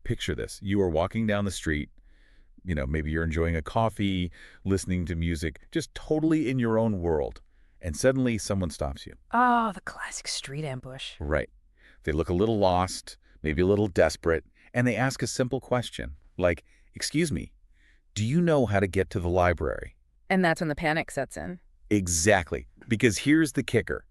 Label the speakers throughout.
Speaker 1: picture this. You are walking down the street, maybe you're enjoying a coffee, listening to music, just totally in your own world. And suddenly someone stops you.
Speaker 2: Oh, the classic street ambush.
Speaker 1: Right. They look a little lost, maybe a little desperate, and they ask a simple question, like, "Excuse me, do you know how to get to the library?"
Speaker 2: And that's when the panic sets in.
Speaker 1: Exactly. Because here's the kicker.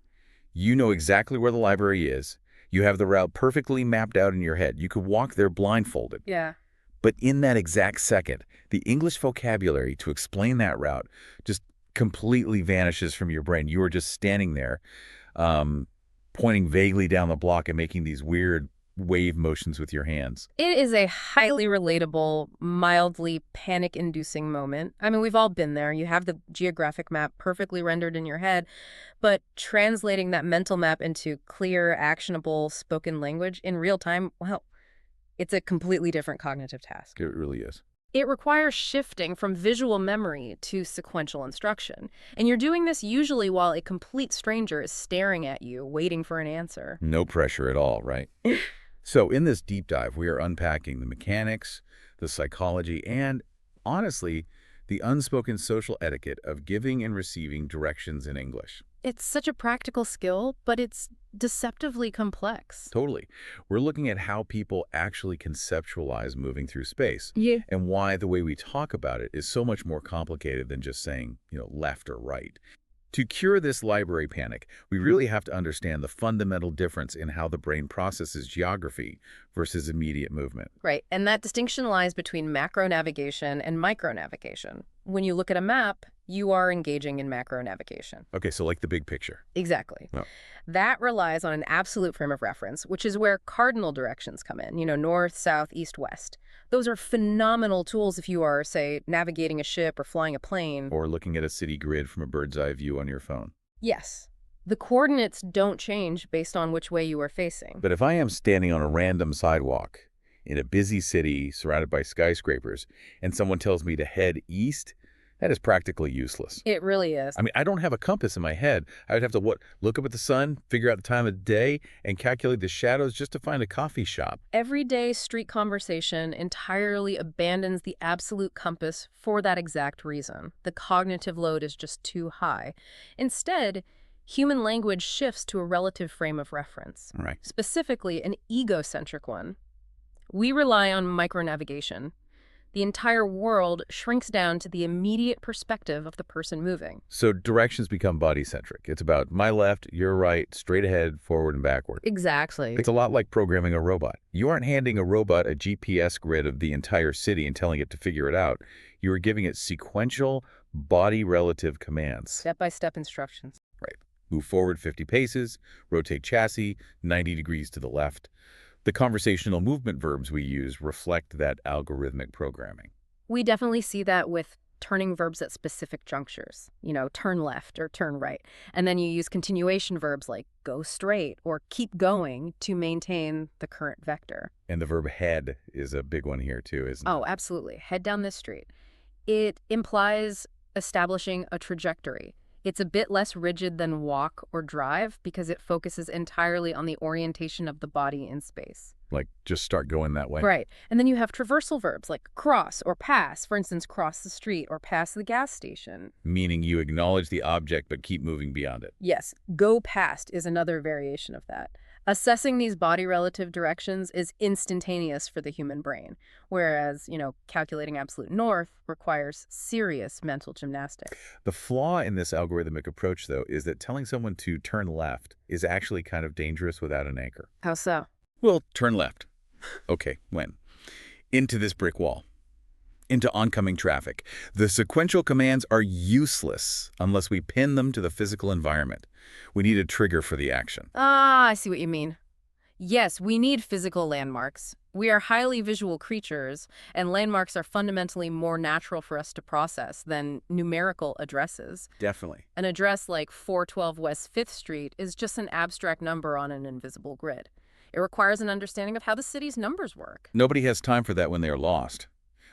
Speaker 1: You know exactly where the library is. You have the route perfectly mapped out in your head. You could walk there blindfolded.
Speaker 2: Yeah.
Speaker 1: But in that exact second, the English vocabulary to explain that route just completely vanishes from your brain. You are just standing there, pointing vaguely down the block and making these weird wave motions with your hands.
Speaker 2: It is a highly relatable, mildly panic-inducing moment. I mean, we've all been there. You have the geographic map perfectly rendered in your head, but translating that mental map into clear, actionable, spoken language in real time, well, it's a completely different cognitive task.
Speaker 1: It really is.
Speaker 2: It requires shifting from visual memory to sequential instruction. And you're doing this usually while a complete stranger is staring at you, waiting for an answer.
Speaker 1: No pressure at all, right? So in this deep dive, we are unpacking the mechanics, the psychology, and, honestly, the unspoken social etiquette of giving and receiving directions in English.
Speaker 2: It's such a practical skill, but it's deceptively complex.
Speaker 1: Totally. We're looking at how people actually conceptualize moving through space.
Speaker 2: Yeah.
Speaker 1: And why the way we talk about it is so much more complicated than just saying, left or right. To cure this library panic, we really have to understand the fundamental difference in how the brain processes geography versus immediate movement.
Speaker 2: Right, and that distinction lies between macro navigation and micro navigation. When you look at a map, you are engaging in macro navigation.
Speaker 1: Okay, so like the big picture.
Speaker 2: Exactly.
Speaker 1: Oh.
Speaker 2: That relies on an absolute frame of reference, which is where cardinal directions come in, north, south, east, west. Those are phenomenal tools if you are, say, navigating a ship or flying a plane.
Speaker 1: Or looking at a city grid from a bird's eye view on your phone.
Speaker 2: Yes. The coordinates don't change based on which way you are facing.
Speaker 1: But if I am standing on a random sidewalk in a busy city surrounded by skyscrapers and someone tells me to head east, that is practically useless.
Speaker 2: It really is.
Speaker 1: I mean, I don't have a compass in my head. I would have to, look up at the sun, figure out the time of day, and calculate the shadows just to find a coffee shop.
Speaker 2: Everyday street conversation entirely abandons the absolute compass for that exact reason. The cognitive load is just too high. Instead, human language shifts to a relative frame of reference.
Speaker 1: Right.
Speaker 2: Specifically, an egocentric one. We rely on micronavigation. The entire world shrinks down to the immediate perspective of the person moving.
Speaker 1: So directions become body-centric. It's about my left, your right, straight ahead, forward, and backward.
Speaker 2: Exactly.
Speaker 1: It's a lot like programming a robot. You aren't handing a robot a GPS grid of the entire city and telling it to figure it out. You are giving it sequential, body-relative commands.
Speaker 2: Step-by-step instructions.
Speaker 1: Right. Move forward 50 paces, rotate chassis 90 degrees to the left. The conversational movement verbs we use reflect that algorithmic programming.
Speaker 2: We definitely see that with turning verbs at specific junctures, turn left or turn right. And then you use continuation verbs like go straight or keep going to maintain the current vector.
Speaker 1: And the verb head is a big one here too, isn't it?
Speaker 2: Oh, absolutely. Head down this street. It implies establishing a trajectory. It's a bit less rigid than walk or drive because it focuses entirely on the orientation of the body in space.
Speaker 1: Like, just start going that way.
Speaker 2: Right. And then you have traversal verbs like cross or pass. For instance, cross the street or pass the gas station.
Speaker 1: Meaning you acknowledge the object but keep moving beyond it.
Speaker 2: Yes. Go past is another variation of that. Assessing these body relative directions is instantaneous for the human brain, whereas, calculating absolute north requires serious mental gymnastics.
Speaker 1: The flaw in this algorithmic approach, though, is that telling someone to turn left is actually kind of dangerous without an anchor.
Speaker 2: How so?
Speaker 1: Well, turn left. Okay, when? Into this brick wall. Into oncoming traffic. The sequential commands are useless unless we pin them to the physical environment. We need a trigger for the action.
Speaker 2: Ah, I see what you mean. Yes, we need physical landmarks. We are highly visual creatures, and landmarks are fundamentally more natural for us to process than numerical addresses.
Speaker 1: Definitely.
Speaker 2: An address like 412 West 5th Street is just an abstract number on an invisible grid. It requires an understanding of how the city's numbers work.
Speaker 1: Nobody has time for that when they are lost.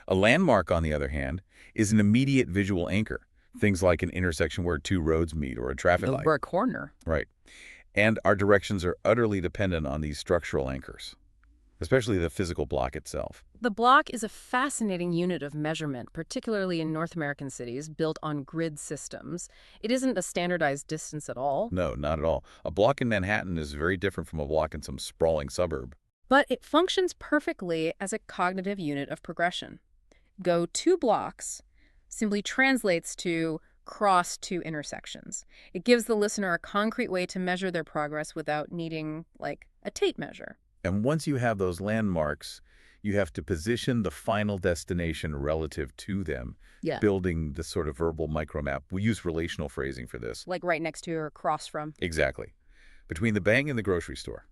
Speaker 1: A landmark, on the other hand, is an immediate visual anchor. Things like an intersection where two roads meet or a traffic light.
Speaker 2: Or a corner.
Speaker 1: Right. And our directions are utterly dependent on these structural anchors. especially the physical block itself.
Speaker 2: The block is a fascinating unit of measurement, particularly in North American cities built on grid systems. It isn't a standardized distance at all,
Speaker 1: No, not at all. A block in Manhattan is very different from a block in some sprawling suburb.
Speaker 2: but it functions perfectly as a cognitive unit of progression. Go 2 blocks simply translates to cross 2 intersections. It gives the listener a concrete way to measure their progress without needing, like, a tape measure.
Speaker 1: And once you have those landmarks, you have to position the final destination relative to them,
Speaker 2: Yeah.
Speaker 1: building the sort of verbal micromap. We use relational phrasing for this.
Speaker 2: Like right next to or across from.
Speaker 1: Exactly. Between the bank and the grocery store,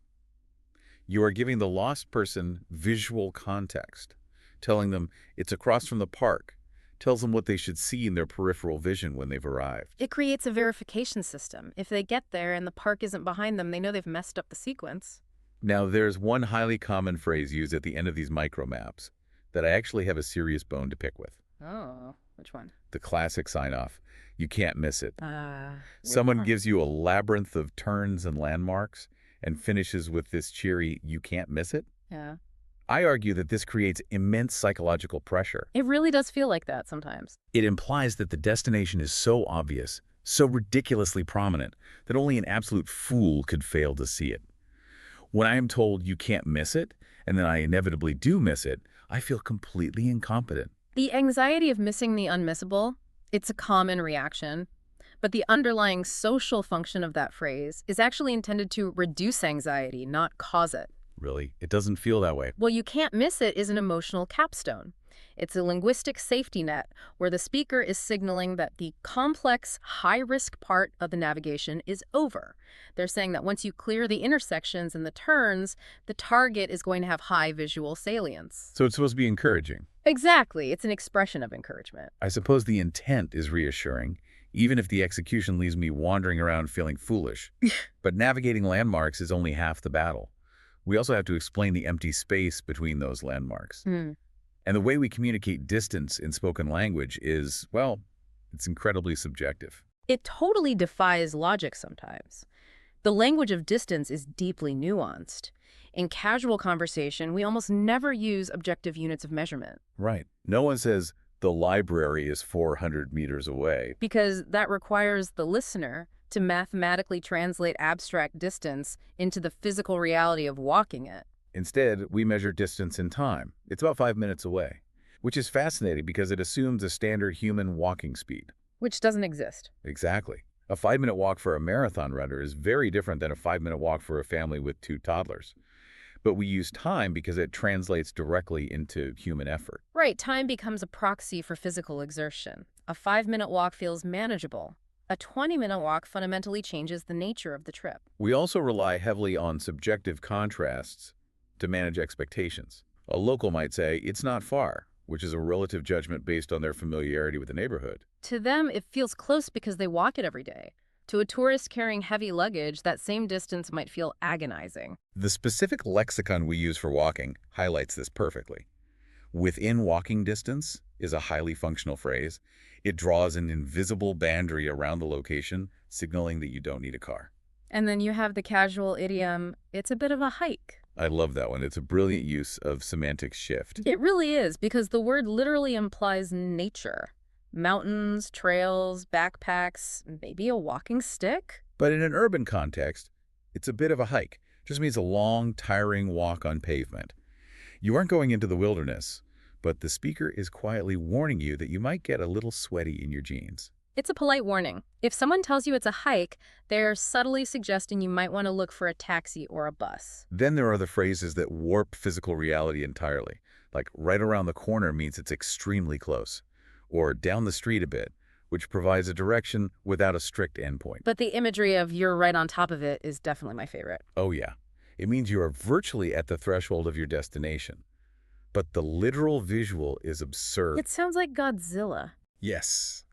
Speaker 1: you are giving the lost person visual context, telling them it's across from the park, tells them what they should see in their peripheral vision when they've arrived.
Speaker 2: It creates a verification system. If they get there and the park isn't behind them, they know they've messed up the sequence.
Speaker 1: Now, there's one highly common phrase used at the end of these micromaps that I actually have a serious bone to pick with.
Speaker 2: Oh, which one?
Speaker 1: The classic sign-off. You can't miss it.
Speaker 2: Which
Speaker 1: Someone
Speaker 2: one?
Speaker 1: gives you a labyrinth of turns and landmarks and finishes with this cheery, you can't miss it.
Speaker 2: Yeah.
Speaker 1: I argue that this creates immense psychological pressure.
Speaker 2: It really does feel like that sometimes.
Speaker 1: It implies that the destination is so obvious, so ridiculously prominent, that only an absolute fool could fail to see it. When I am told you can't miss it, and then I inevitably do miss it, I feel completely incompetent.
Speaker 2: The anxiety of missing the unmissable, it's a common reaction. But the underlying social function of that phrase is actually intended to reduce anxiety, not cause it.
Speaker 1: Really, it doesn't feel that way.
Speaker 2: Well, you can't miss it is an emotional capstone. It's a linguistic safety net where the speaker is signaling that the complex, high-risk part of the navigation is over. They're saying that once you clear the intersections and the turns, the target is going to have high visual salience.
Speaker 1: So it's supposed to be encouraging.
Speaker 2: Exactly. It's an expression of encouragement.
Speaker 1: I suppose the intent is reassuring, even if the execution leaves me wandering around feeling foolish. But navigating landmarks is only half the battle. We also have to explain the empty space between those landmarks.
Speaker 2: Hmm.
Speaker 1: And the way we communicate distance in spoken language is, well, it's incredibly subjective.
Speaker 2: It totally defies logic sometimes. The language of distance is deeply nuanced. In casual conversation, we almost never use objective units of measurement
Speaker 1: Right. No one says the library is 400 meters away.
Speaker 2: because that requires the listener to mathematically translate abstract distance into the physical reality of walking it.
Speaker 1: Instead, we measure distance in time. It's about 5 minutes away, which is fascinating because it assumes a standard human walking speed.
Speaker 2: Which doesn't exist.
Speaker 1: Exactly. A 5-minute walk for a marathon runner is very different than a 5-minute walk for a family with 2 toddlers. But we use time because it translates directly into human effort.
Speaker 2: Right, time becomes a proxy for physical exertion. A 5-minute walk feels manageable. A 20-minute walk fundamentally changes the nature of the trip.
Speaker 1: We also rely heavily on subjective contrasts to manage expectations. A local might say, it's not far, which is a relative judgment based on their familiarity with the neighborhood.
Speaker 2: To them, it feels close because they walk it every day. To a tourist carrying heavy luggage, that same distance might feel agonizing.
Speaker 1: The specific lexicon we use for walking highlights this perfectly. Within walking distance is a highly functional phrase. It draws an invisible boundary around the location, signaling that you don't need a car.
Speaker 2: And then you have the casual idiom, it's a bit of a hike.
Speaker 1: I love that one. It's a brilliant use of semantic shift.
Speaker 2: It really is, because the word literally implies nature. Mountains, trails, backpacks, maybe a walking stick?
Speaker 1: But in an urban context, it's a bit of a hike. Just means a long, tiring walk on pavement. You aren't going into the wilderness, but the speaker is quietly warning you that you might get a little sweaty in your jeans.
Speaker 2: It's a polite warning. If someone tells you it's a hike, they're subtly suggesting you might want to look for a taxi or a bus.
Speaker 1: Then there are the phrases that warp physical reality entirely, like right around the corner means it's extremely close, or down the street a bit, which provides a direction without a strict endpoint.
Speaker 2: But the imagery of you're right on top of it is definitely my favorite.
Speaker 1: Oh yeah, it means you are virtually at the threshold of your destination. But the literal visual is absurd.
Speaker 2: It sounds like Godzilla.
Speaker 1: Yes.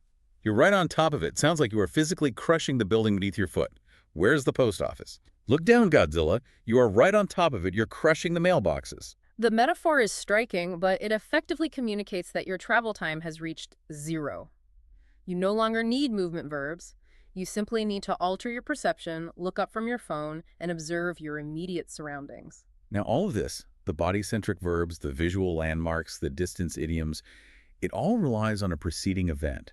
Speaker 1: You're right on top of it. Sounds like you are physically crushing the building beneath your foot. Where's the post office? Look down, Godzilla. You are right on top of it. You're crushing the mailboxes.
Speaker 2: The metaphor is striking, but it effectively communicates that your travel time has reached 0. You no longer need movement verbs. You simply need to alter your perception, look up from your phone, and observe your immediate surroundings.
Speaker 1: Now, all of this The body-centric verbs, the visual landmarks, the distance idioms, it all relies on a preceding event.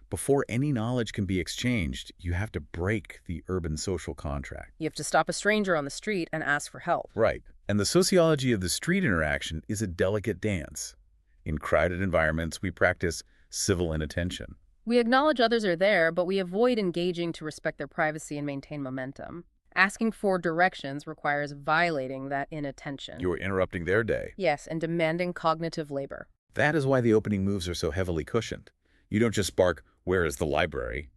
Speaker 1: Before any knowledge can be exchanged, you have to break the urban social contract.
Speaker 2: You have to stop a stranger on the street and ask for help.
Speaker 1: Right. And the sociology of the street interaction is a delicate dance. In crowded environments, we practice civil inattention.
Speaker 2: We acknowledge others are there, but we avoid engaging to respect their privacy and maintain momentum. Asking for directions requires violating that inattention.
Speaker 1: You're interrupting their day.
Speaker 2: Yes, and demanding cognitive labor.
Speaker 1: That is why the opening moves are so heavily cushioned. You don't just bark, "Where is the library?"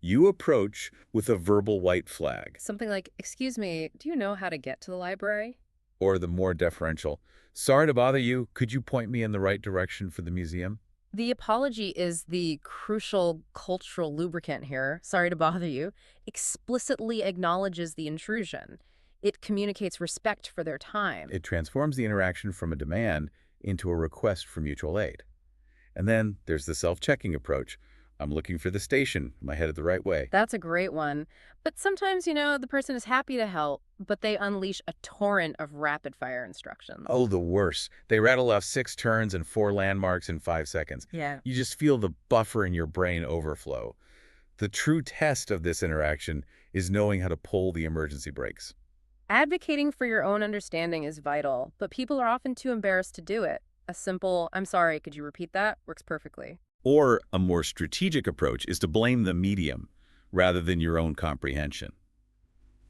Speaker 1: You approach with a verbal white flag.
Speaker 2: Something like, "Excuse me, do you know how to get to the library?"
Speaker 1: Or the more deferential, "Sorry to bother you, could you point me in the right direction for the museum?"
Speaker 2: The apology is the crucial cultural lubricant here. Sorry to bother you. Explicitly acknowledges the intrusion. It communicates respect for their time.
Speaker 1: It transforms the interaction from a demand into a request for mutual aid. And then there's the self-checking approach. "I'm looking for the station. Am I headed the right way?"
Speaker 2: That's a great one. But sometimes, the person is happy to help, but they unleash a torrent of rapid-fire instructions.
Speaker 1: Oh, the worst. They rattle off 6 turns and 4 landmarks in 5 seconds.
Speaker 2: Yeah.
Speaker 1: You just feel the buffer in your brain overflow. The true test of this interaction is knowing how to pull the emergency brakes.
Speaker 2: Advocating for your own understanding is vital, but people are often too embarrassed to do it. A simple, "I'm sorry, could you repeat that?" works perfectly.
Speaker 1: Or a more strategic approach is to blame the medium rather than your own comprehension.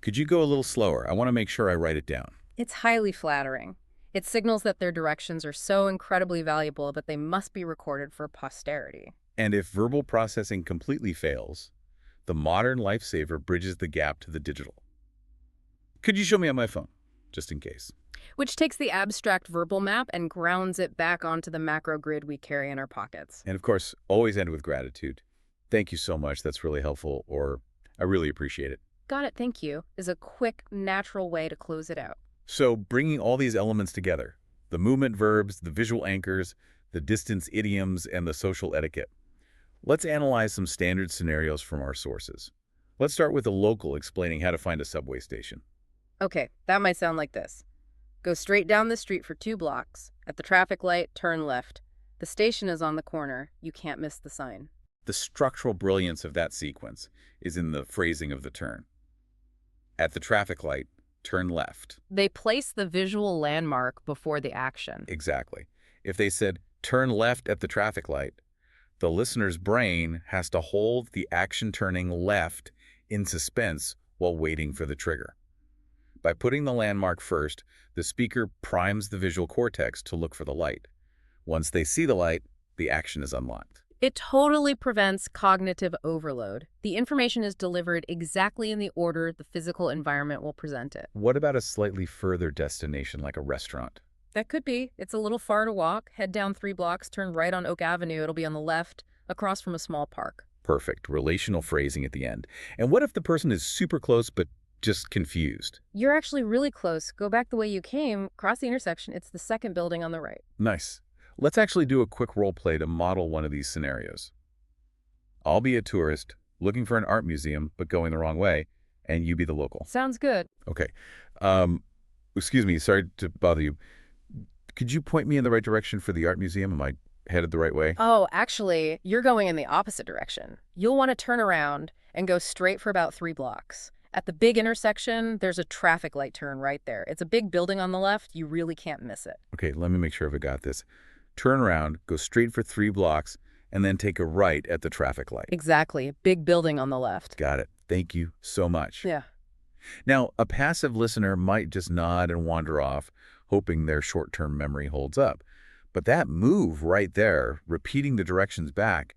Speaker 1: "Could you go a little slower? I want to make sure I write it down."
Speaker 2: It's highly flattering. It signals that their directions are so incredibly valuable that they must be recorded for posterity.
Speaker 1: And if verbal processing completely fails, the modern lifesaver bridges the gap to the digital. "Could you show me on my phone?" Just in case.
Speaker 2: Which takes the abstract verbal map and grounds it back onto the macro grid we carry in our pockets.
Speaker 1: And of course, always end with gratitude. "Thank you so much. That's really helpful," or "I really appreciate it."
Speaker 2: "Got it, thank you," is a quick, natural way to close it out.
Speaker 1: So bringing all these elements together, the movement verbs, the visual anchors, the distance idioms, and the social etiquette. Let's analyze some standard scenarios from our sources. Let's start with a local explaining how to find a subway station.
Speaker 2: Okay, that might sound like this. Go straight down the street for 2 blocks. At the traffic light, turn left. The station is on the corner. You can't miss the sign.
Speaker 1: The structural brilliance of that sequence is in the phrasing of the turn. At the traffic light, turn left.
Speaker 2: They place the visual landmark before the action.
Speaker 1: Exactly. If they said, "Turn left at the traffic light," the listener's brain has to hold the action turning left in suspense while waiting for the trigger. By putting the landmark first, the speaker primes the visual cortex to look for the light. Once they see the light, the action is unlocked.
Speaker 2: It totally prevents cognitive overload. The information is delivered exactly in the order the physical environment will present it.
Speaker 1: What about a slightly further destination like a restaurant?
Speaker 2: That could be. It's a little far to walk. Head down 3 blocks, turn right on Oak Avenue. It'll be on the left, across from a small park.
Speaker 1: Perfect. Relational phrasing at the end. And what if the person is super close but just confused?
Speaker 2: You're actually really close. Go back the way you came, cross the intersection. It's the second building on the right.
Speaker 1: Nice. Let's actually do a quick role play to model one of these scenarios. I'll be a tourist looking for an art museum but going the wrong way, and you be the local.
Speaker 2: Sounds good.
Speaker 1: Okay. Excuse me, sorry to bother you. Could you point me in the right direction for the art museum? Am I headed the right way?
Speaker 2: Oh, actually, you're going in the opposite direction. You'll want to turn around and go straight for about 3 blocks. At the big intersection, there's a traffic light turn right there. It's a big building on the left. You really can't miss it.
Speaker 1: Okay, let me make sure I've got this. Turn around, go straight for 3 blocks, and then take a right at the traffic light.
Speaker 2: Exactly. Big building on the left.
Speaker 1: Got it. Thank you so much.
Speaker 2: Yeah.
Speaker 1: Now, a passive listener might just nod and wander off, hoping their short-term memory holds up. But that move right there, repeating the directions back,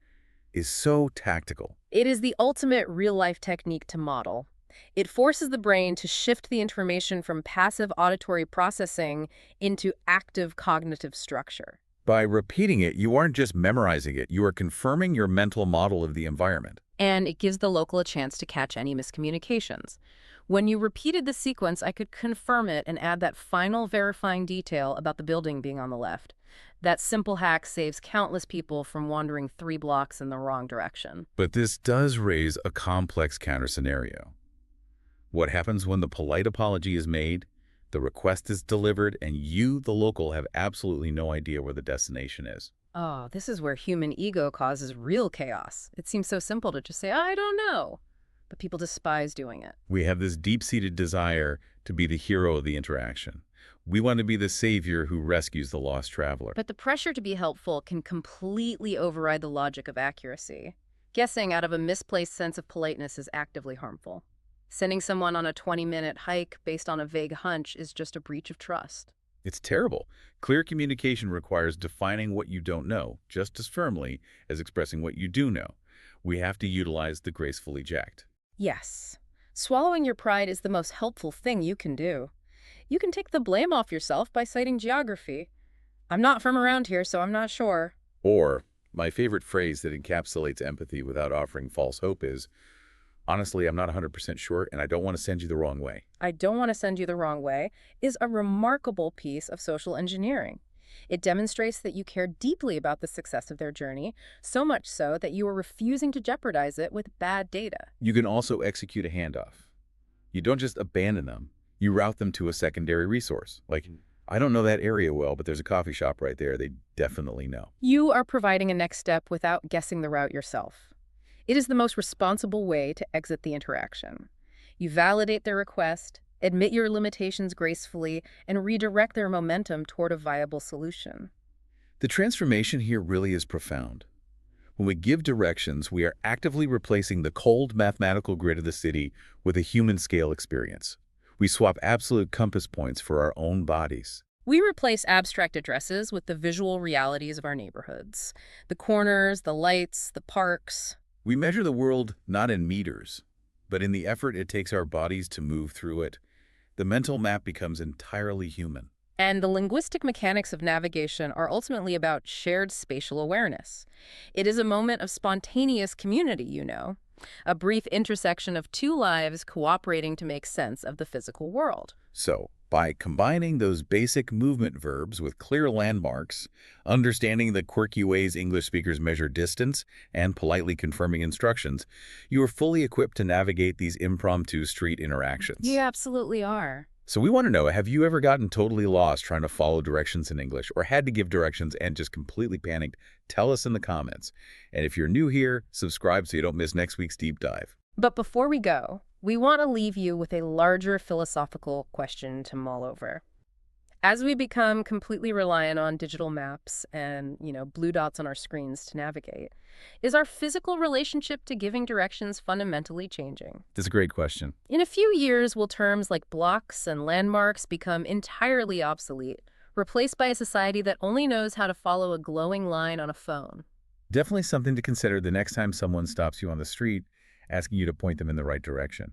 Speaker 1: is so tactical.
Speaker 2: It is the ultimate real-life technique to model. It forces the brain to shift the information from passive auditory processing into active cognitive structure.
Speaker 1: By repeating it, you aren't just memorizing it, you are confirming your mental model of the environment.
Speaker 2: And it gives the local a chance to catch any miscommunications. When you repeated the sequence, I could confirm it and add that final verifying detail about the building being on the left. That simple hack saves countless people from wandering 3 blocks in the wrong direction.
Speaker 1: But this does raise a complex counter scenario. What happens when the polite apology is made, The request is delivered, and you, the local, have absolutely no idea where the destination is.
Speaker 2: Oh, this is where human ego causes real chaos. It seems so simple to just say, I don't know. But people despise doing it.
Speaker 1: We have this deep-seated desire to be the hero of the interaction. We want to be the savior who rescues the lost traveler.
Speaker 2: But the pressure to be helpful can completely override the logic of accuracy. Guessing out of a misplaced sense of politeness is actively harmful. Sending someone on a 20-minute hike based on a vague hunch is just a breach of trust.
Speaker 1: It's terrible. Clear communication requires defining what you don't know just as firmly as expressing what you do know. We have to utilize the graceful eject.
Speaker 2: Yes. Swallowing your pride is the most helpful thing you can do. You can take the blame off yourself by citing geography. I'm not from around here, so I'm not sure.
Speaker 1: Or, my favorite phrase that encapsulates empathy without offering false hope is, honestly, I'm not 100% sure, and I don't want to send you the wrong way.
Speaker 2: I don't want to send you the wrong way is a remarkable piece of social engineering. It demonstrates that you care deeply about the success of their journey, so much so that you are refusing to jeopardize it with bad data.
Speaker 1: You can also execute a handoff. You don't just abandon them. You route them to a secondary resource. Like, I don't know that area well, but there's a coffee shop right there. They definitely know.
Speaker 2: You are providing a next step without guessing the route yourself. It is the most responsible way to exit the interaction. You validate their request, admit your limitations gracefully, and redirect their momentum toward a viable solution.
Speaker 1: The transformation here really is profound. When we give directions, we are actively replacing the cold mathematical grid of the city with a human-scale experience. We swap absolute compass points for our own bodies.
Speaker 2: We replace abstract addresses with the visual realities of our neighborhoods. The corners, the lights, the parks.
Speaker 1: We measure the world not in meters, but in the effort it takes our bodies to move through it. The mental map becomes entirely human.
Speaker 2: And the linguistic mechanics of navigation are ultimately about shared spatial awareness. It is a moment of spontaneous community, you know, a brief intersection of two lives cooperating to make sense of the physical world.
Speaker 1: So, by combining those basic movement verbs with clear landmarks, understanding the quirky ways English speakers measure distance, and politely confirming instructions, you are fully equipped to navigate these impromptu street interactions.
Speaker 2: You absolutely are.
Speaker 1: So we want to know, have you ever gotten totally lost trying to follow directions in English or had to give directions and just completely panicked? Tell us in the comments. And if you're new here, subscribe so you don't miss next week's deep dive.
Speaker 2: But before we go, we want to leave you with a larger philosophical question to mull over. As we become completely reliant on digital maps and, blue dots on our screens to navigate, is our physical relationship to giving directions fundamentally changing?
Speaker 1: That's a great question.
Speaker 2: In a few years, will terms like blocks and landmarks become entirely obsolete, replaced by a society that only knows how to follow a glowing line on a phone?
Speaker 1: Definitely something to consider the next time someone stops you on the street asking you to point them in the right direction.